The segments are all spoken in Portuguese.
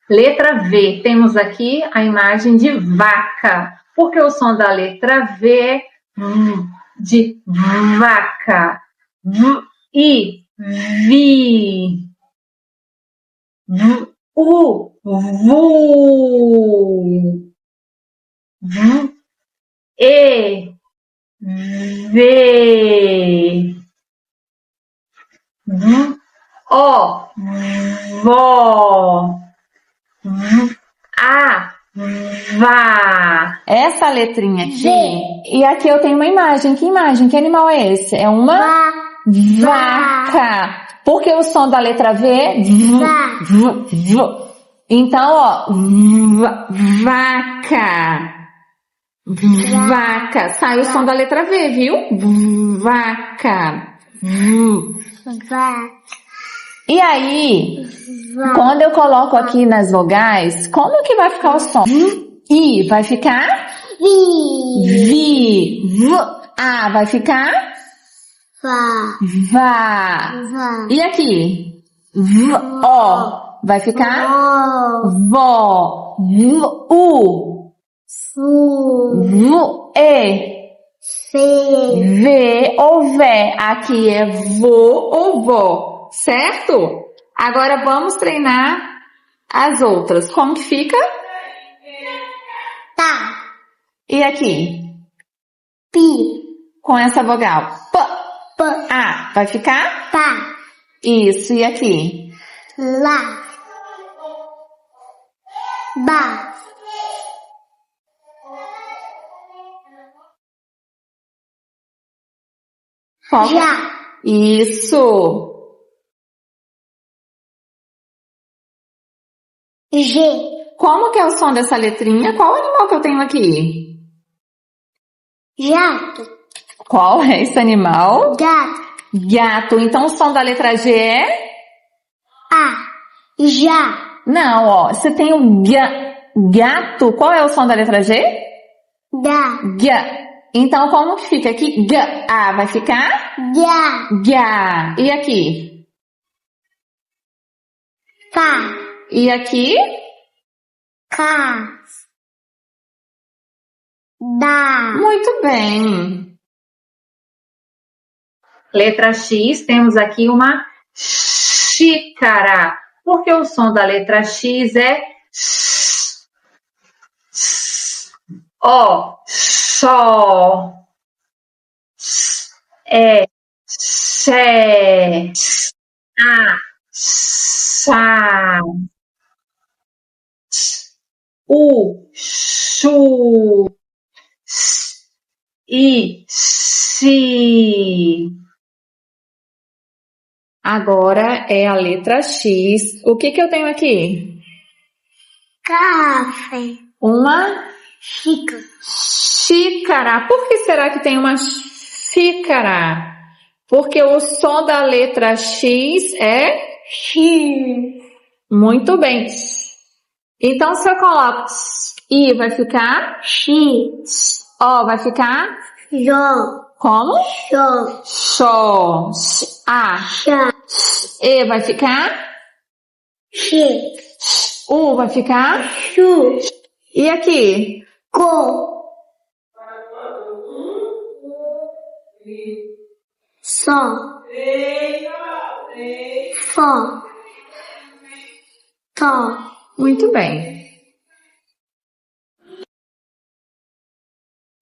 Letra V, temos aqui a imagem de vaca, porque o som da letra V é de vaca. I, vi. Vu, e, vê. O, vó. A, vá. Essa letrinha aqui, e aqui eu tenho uma imagem. Que imagem? Que animal é esse? É uma vaca. Porque o som da letra V é Então, ó, vaca. Vaca. Sai o som da letra V, viu? Vaca. E aí, quando eu coloco aqui nas vogais, como que vai ficar o som? I vai ficar? Vi. A vai ficar? Vá. E aqui? O vai ficar? Vó. E. Vê ou vé. Aqui é vô ou vó. Certo? Agora vamos treinar as outras. Como que fica? Tá. E aqui? Pi. Com essa vogal. P. P. A. Vai ficar? Tá. Isso. E aqui? Lá. Ba. Qual? Já. Isso. G. Como que é o som dessa letrinha? Qual animal que eu tenho aqui? Jato. Qual é esse animal? Gato. Gato. Então o som da letra G é? A. Já. Não, ó. Você tem o gato. Qual é o som da letra G? Da. G. Então como que fica aqui? G. A vai ficar? Já. Gá. E aqui? Cá. E aqui? Cá. Da. Muito bem. Letra X, temos aqui uma xícara. Porque o som da letra X é x. O, xó. É, xé. A, xá. U, xu. I, xi. Agora é a letra X. O que eu tenho aqui? Café. Uma Xícara. xícara. Por que será que tem uma xícara? Porque o som da letra X é? X. Muito bem. Então, se eu coloco I, vai ficar? X. O, vai ficar? Jó. Como? Xó. Xó. A. Chá. E, vai ficar? X. U, vai ficar? Chu. E aqui? Co. Só. Fó. Tó. Muito bem.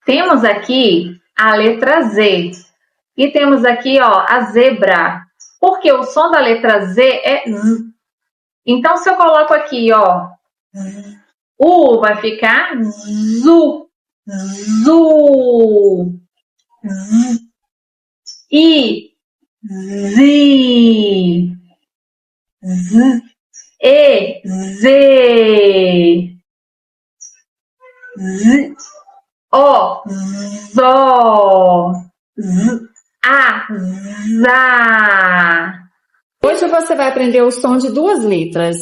Temos aqui a letra Z. E temos aqui, ó, a zebra. Porque o som da letra Z é Z. Então, se eu coloco aqui, ó, U vai ficar ZU. ZU. Z. I. Zi. Z. E. Z. Z. O. Zó. Z. A. Zá. Hoje você vai aprender o som de duas letras.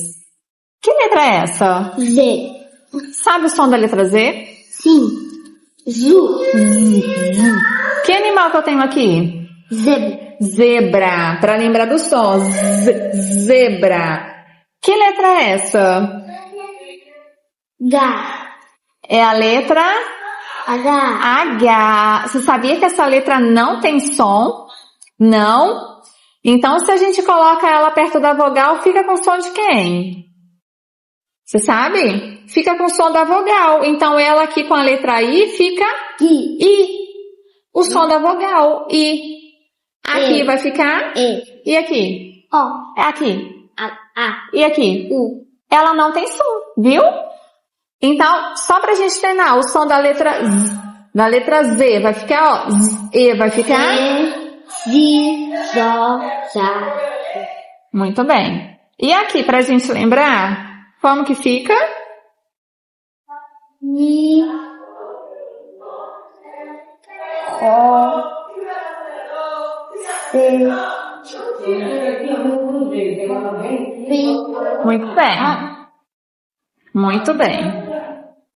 Que letra é essa? Z. Sabe o som da letra Z? Sim. Zu. Que animal que eu tenho aqui? Zebra. Zebra. Para lembrar do som. Zebra. Que letra é essa? Gá. É a letra H. H. Você sabia que essa letra não tem som? Não? Então, se a gente coloca ela perto da vogal, fica com som de quem? Você sabe? Fica com som da vogal. Então, ela aqui com a letra I fica I. O som da vogal, I. Aqui E. vai ficar E. E aqui? O. É aqui. A. E aqui? U. Ela não tem som, viu? Então, só pra gente treinar, o som da letra Z, da letra Z vai ficar, ó, Z, E vai ficar? Z. Zó. Zá. Muito bem. E aqui, pra gente lembrar, como que fica? Ni. Ó. C. Muito bem. Muito bem.